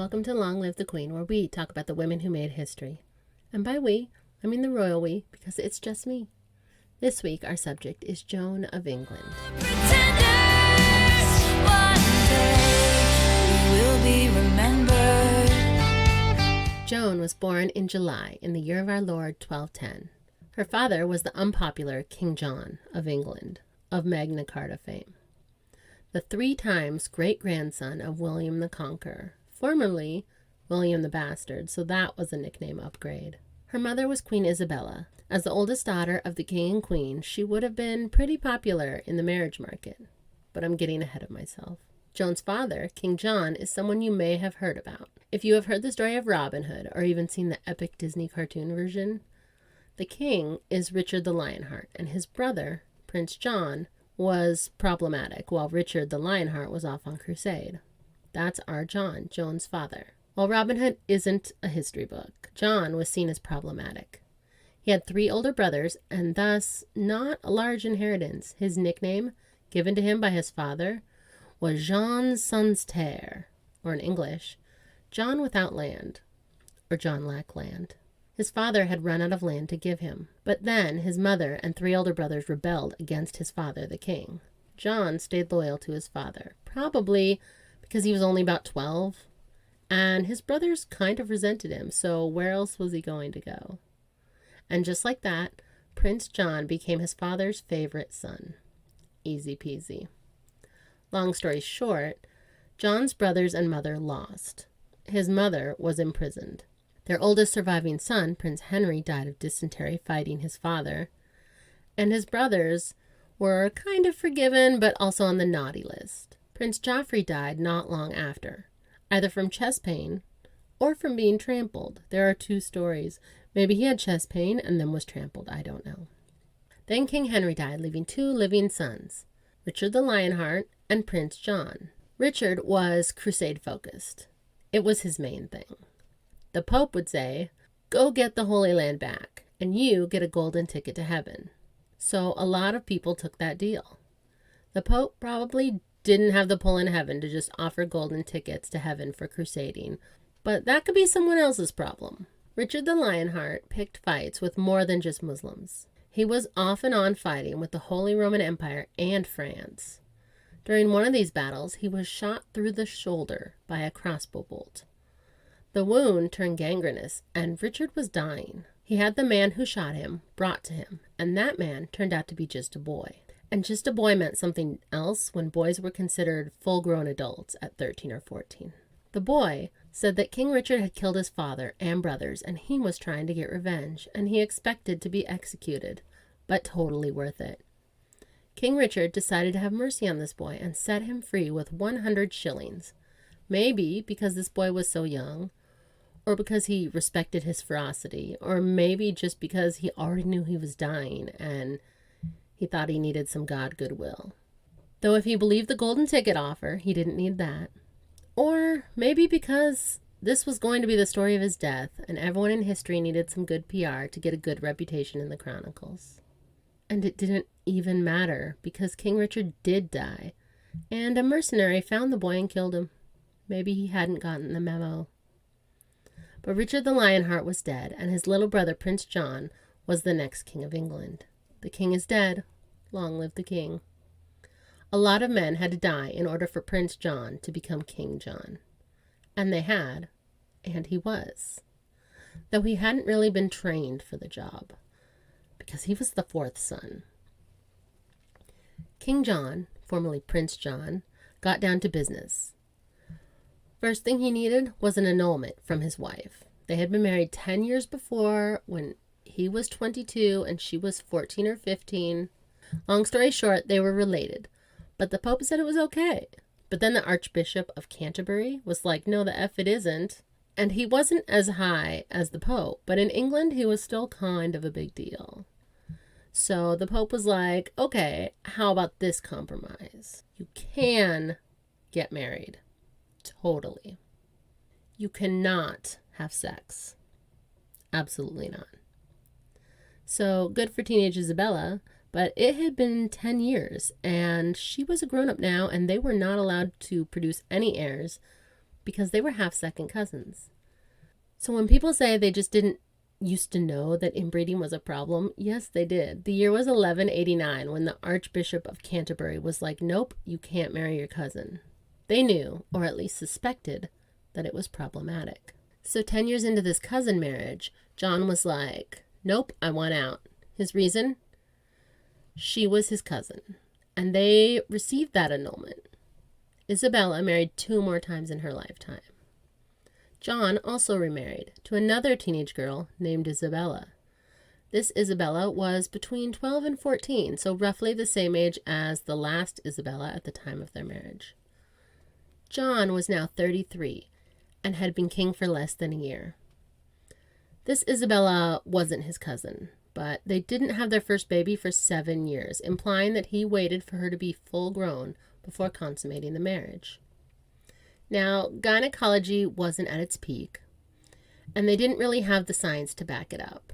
welcome to Long Live the Queen, where we talk about the women who made history. And by we, I mean the royal we, because it's just me. This week, our subject is Joan of England. Pretenders, one day we will be remembered. Joan was born in July in the year of our Lord 1210. Her father was the unpopular King John of England, of Magna Carta fame. The 3 times great-grandson of William the Conqueror, formerly William the Bastard, so that was a nickname upgrade. Her mother was Queen Isabella. As the oldest daughter of the king and queen, she would have been pretty popular in the marriage market. But I'm getting ahead of myself. Joan's father, King John, is someone you may have heard about. If you have heard the story of Robin Hood, or even seen the epic Disney cartoon version, the king is Richard the Lionheart, and his brother, Prince John, was problematic, while Richard the Lionheart was off on crusade. That's our John, Joan's father. While Robin Hood isn't a history book, John was seen as problematic. He had 3 older brothers, and thus not a large inheritance. His nickname, given to him by his father, was Jean sans terre, or in English, John without land, or John lack land. His father had run out of land to give him, but then his mother and 3 older brothers rebelled against his father, the king. John stayed loyal to his father, probably because he was only about 12, and his brothers kind of resented him, so where else was he going to go? And just like that, Prince John became his father's favorite son. Easy peasy. Long story short, John's brothers and mother lost. His mother was imprisoned. Their oldest surviving son, Prince Henry, died of dysentery fighting his father, and his brothers were kind of forgiven, but also on the naughty list. Prince Joffrey died not long after, either from chest pain or from being trampled. There are 2 stories. Maybe he had chest pain and then was trampled. I don't know. Then King Henry died, leaving 2 living sons, Richard the Lionheart and Prince John. Richard was crusade-focused. It was his main thing. The Pope would say, "Go get the Holy Land back, and you get a golden ticket to heaven." So a lot of people took that deal. The Pope probably didn't have the pull in heaven to just offer golden tickets to heaven for crusading, but that could be someone else's problem. Richard the Lionheart picked fights with more than just Muslims. He was off and on fighting with the Holy Roman Empire and France. During one of these battles, he was shot through the shoulder by a crossbow bolt. The wound turned gangrenous, and Richard was dying. He had the man who shot him brought to him, and that man turned out to be just a boy. And just a boy meant something else when boys were considered full-grown adults at 13 or 14. The boy said that King Richard had killed his father and brothers, and he was trying to get revenge, and he expected to be executed, but totally worth it. King Richard decided to have mercy on this boy and set him free with 100 shillings. Maybe because this boy was so young, or because he respected his ferocity, or maybe just because he already knew he was dying and he thought he needed some God goodwill. Though if he believed the golden ticket offer, he didn't need that. Or maybe because this was going to be the story of his death, and everyone in history needed some good PR to get a good reputation in the chronicles. And it didn't even matter, because King Richard did die, and a mercenary found the boy and killed him. Maybe he hadn't gotten the memo. But Richard the Lionheart was dead, and his little brother Prince John was the next king of England. The king is dead. Long live the king. A lot of men had to die in order for Prince John to become King John. And they had, and he was. Though he hadn't really been trained for the job, because he was the 4th son. King John, formerly Prince John, got down to business. First thing he needed was an annulment from his wife. They had been married 10 years before, when he was 22 and she was 14 or 15. Long story short, they were related, but the Pope said it was okay. But then the Archbishop of Canterbury was like, no, the F it isn't. And he wasn't as high as the Pope, but in England he was still kind of a big deal. So the Pope was like, okay, how about this compromise? You can get married. Totally. You cannot have sex. Absolutely not. So good for teenage Isabella, but it had been 10 years, and she was a grown-up now, and they were not allowed to produce any heirs because they were half-second cousins. So when people say they just didn't used to know that inbreeding was a problem, yes, they did. The year was 1189 when the Archbishop of Canterbury was like, nope, you can't marry your cousin. They knew, or at least suspected, that it was problematic. So 10 years into this cousin marriage, John was like, nope, I want out. His reason? She was his cousin, and they received that annulment. Isabella married 2 more times in her lifetime. John also remarried to another teenage girl named Isabella. This Isabella was between 12 and 14, so roughly the same age as the last Isabella at the time of their marriage. John was now 33 and had been king for less than a year. This Isabella wasn't his cousin, but they didn't have their first baby for 7 years, implying that he waited for her to be full grown before consummating the marriage. Now, gynecology wasn't at its peak, and they didn't really have the science to back it up.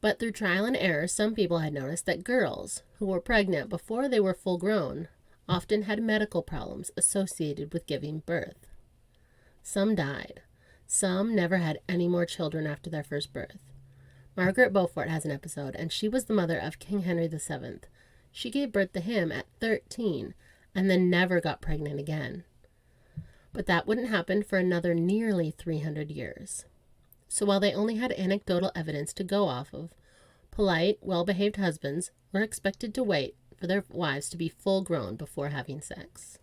But through trial and error, some people had noticed that girls who were pregnant before they were full grown often had medical problems associated with giving birth. Some died. Some never had any more children after their first birth. Margaret Beaufort has an episode, and she was the mother of King Henry VII. She gave birth to him at 13 and then never got pregnant again. But that wouldn't happen for another nearly 300 years. So while they only had anecdotal evidence to go off of, polite, well-behaved husbands were expected to wait for their wives to be full-grown before having sex.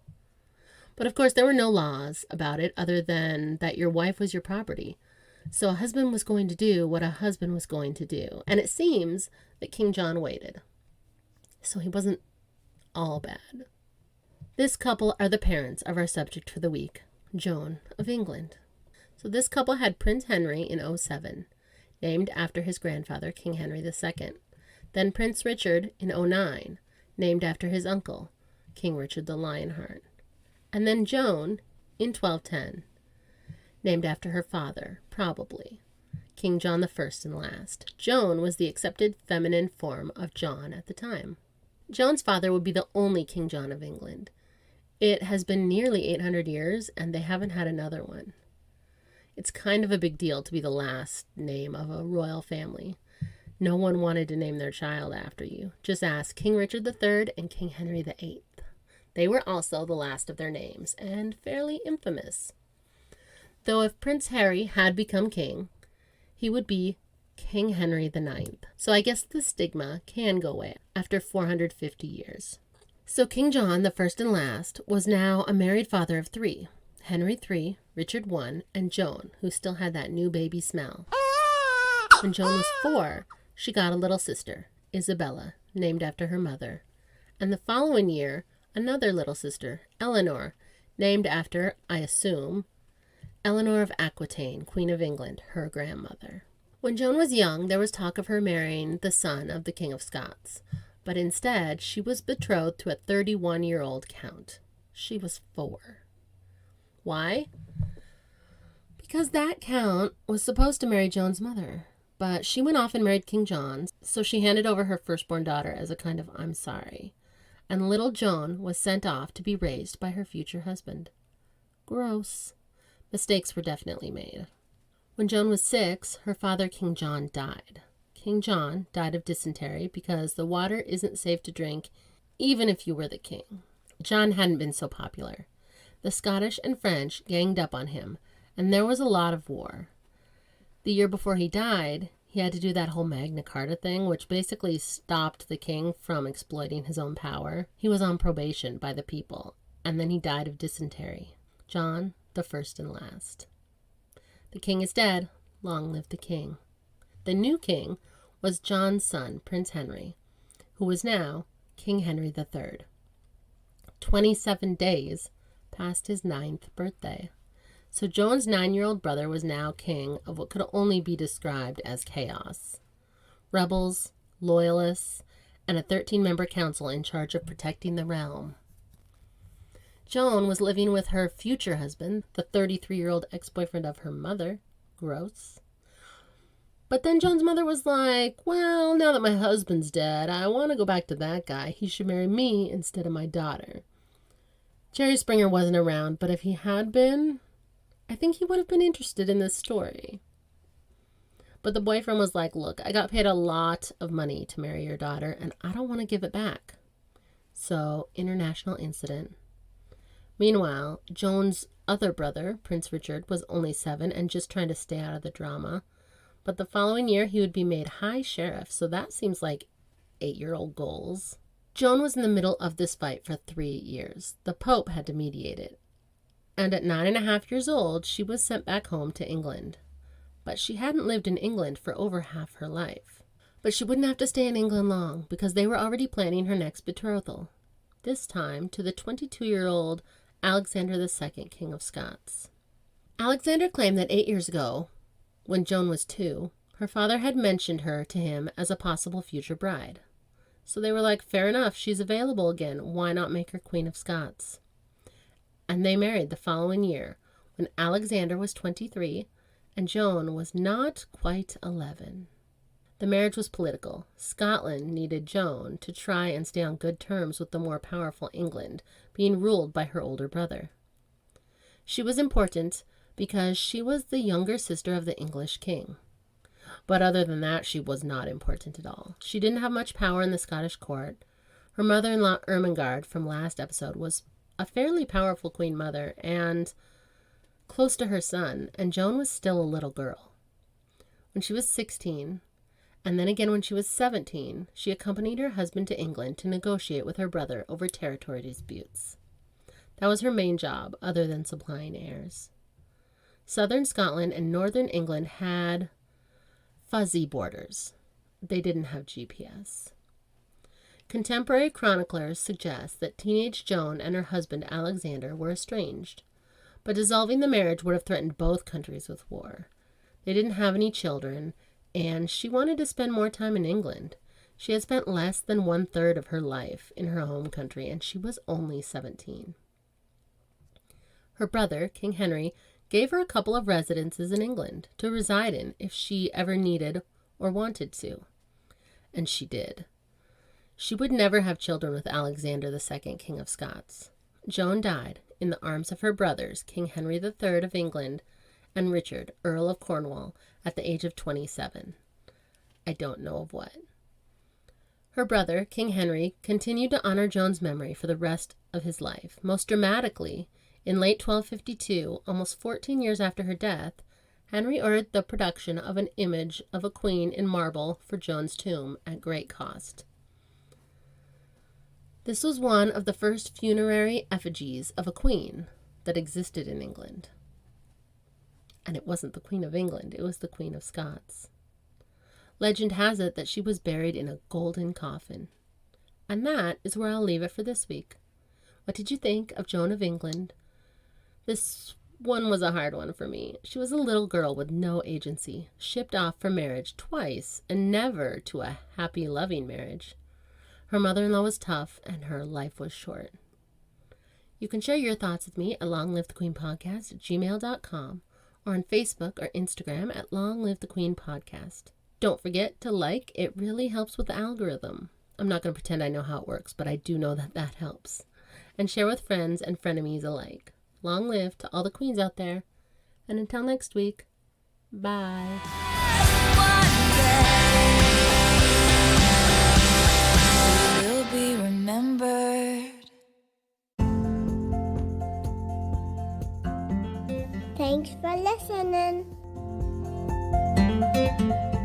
But of course, there were no laws about it other than that your wife was your property. So a husband was going to do what a husband was going to do. And it seems that King John waited. So he wasn't all bad. This couple are the parents of our subject for the week, Joan of England. So this couple had Prince Henry in 07, named after his grandfather, King Henry II. Then Prince Richard in 09, named after his uncle, King Richard the Lionheart. And then Joan in 1210, named after her father, probably, King John I and last. Joan was the accepted feminine form of John at the time. Joan's father would be the only King John of England. It has been nearly 800 years, and they haven't had another one. It's kind of a big deal to be the last name of a royal family. No one wanted to name their child after you. Just ask King Richard III and King Henry VIII. They were also the last of their names, and fairly infamous. Though if Prince Harry had become king, he would be King Henry IX. So I guess the stigma can go away after 450 years. So King John, the first and last, was now a married father of 3. Henry III, Richard I, and Joan, who still had that new baby smell. When Joan was 4, she got a little sister, Isabella, named after her mother. And the following year, another little sister, Eleanor, named after, I assume, Eleanor of Aquitaine, Queen of England, her grandmother. When Joan was young, there was talk of her marrying the son of the King of Scots. But instead, she was betrothed to a 31-year-old count. She was 4. Why? Because that count was supposed to marry Joan's mother, but she went off and married King John, so she handed over her firstborn daughter as a kind of I'm sorry, and little Joan was sent off to be raised by her future husband. Gross. Mistakes were definitely made. When Joan was 6, her father, King John, died. King John died of dysentery because the water isn't safe to drink even if you were the king. John hadn't been so popular. The Scottish and French ganged up on him, and there was a lot of war. The year before he died, he had to do that whole Magna Carta thing, which basically stopped the king from exploiting his own power. He was on probation by the people, and then he died of dysentery. John, the first and last. The king is dead. Long live the king. The new king was John's son, Prince Henry, who was now King Henry III. 27 days past his 9th birthday. So Joan's 9-year-old brother was now king of what could only be described as chaos. Rebels, loyalists, and a 13-member council in charge of protecting the realm. Joan was living with her future husband, the 33-year-old ex-boyfriend of her mother. Gross. But then Joan's mother was like, well, now that my husband's dead, I want to go back to that guy. He should marry me instead of my daughter. Jerry Springer wasn't around, but if he had been, I think he would have been interested in this story. But the boyfriend was like, look, I got paid a lot of money to marry your daughter, and I don't want to give it back. So, international incident. Meanwhile, Joan's other brother, Prince Richard, was only 7 and just trying to stay out of the drama. But the following year, he would be made High Sheriff, so that seems like 8-year-old goals. Joan was in the middle of this fight for 3 years. The Pope had to mediate it. And at 9.5 years old, she was sent back home to England. But she hadn't lived in England for over half her life. But she wouldn't have to stay in England long, because they were already planning her next betrothal. This time to the 22-year-old Alexander II, King of Scots. Alexander claimed that 8 years ago, when Joan was 2, her father had mentioned her to him as a possible future bride. So they were like, fair enough, she's available again. Why not make her Queen of Scots? And they married the following year, when Alexander was 23 and Joan was not quite 11. The marriage was political. Scotland needed Joan to try and stay on good terms with the more powerful England, being ruled by her older brother. She was important because she was the younger sister of the English king. But other than that, she was not important at all. She didn't have much power in the Scottish court. Her mother-in-law, Ermengarde, from last episode, was a fairly powerful queen mother and close to her son, and Joan was still a little girl. When she was 16, and then again when she was 17, she accompanied her husband to England to negotiate with her brother over territory disputes. That was her main job, other than supplying heirs. Southern Scotland and northern England had fuzzy borders. They didn't have GPS. Contemporary chroniclers suggest that teenage Joan and her husband Alexander were estranged, but dissolving the marriage would have threatened both countries with war. They didn't have any children, and she wanted to spend more time in England. She had spent less than 1/3 of her life in her home country, and she was only 17. Her brother, King Henry, gave her a couple of residences in England to reside in if she ever needed or wanted to. And she did. She would never have children with Alexander II, King of Scots. Joan died in the arms of her brothers, King Henry III of England and Richard, Earl of Cornwall, at the age of 27. I don't know of what. Her brother, King Henry, continued to honor Joan's memory for the rest of his life. Most dramatically, in late 1252, almost 14 years after her death, Henry ordered the production of an image of a queen in marble for Joan's tomb at great cost. This was one of the first funerary effigies of a queen that existed in England. And it wasn't the Queen of England, it was the Queen of Scots. Legend has it that she was buried in a golden coffin. And that is where I'll leave it for this week. What did you think of Joan of England? This one was a hard one for me. She was a little girl with no agency, shipped off for marriage twice, and never to a happy, loving marriage. Her mother-in-law was tough, and her life was short. You can share your thoughts with me at longlivethequeenpodcast@gmail.com or on Facebook or Instagram at Long Live the Queen Podcast. Don't forget to like. It really helps with the algorithm. I'm not going to pretend I know how it works, but I do know that that helps. And share with friends and frenemies alike. Long live to all the queens out there. And until next week, bye. One day we'll be remembered. Thanks for listening.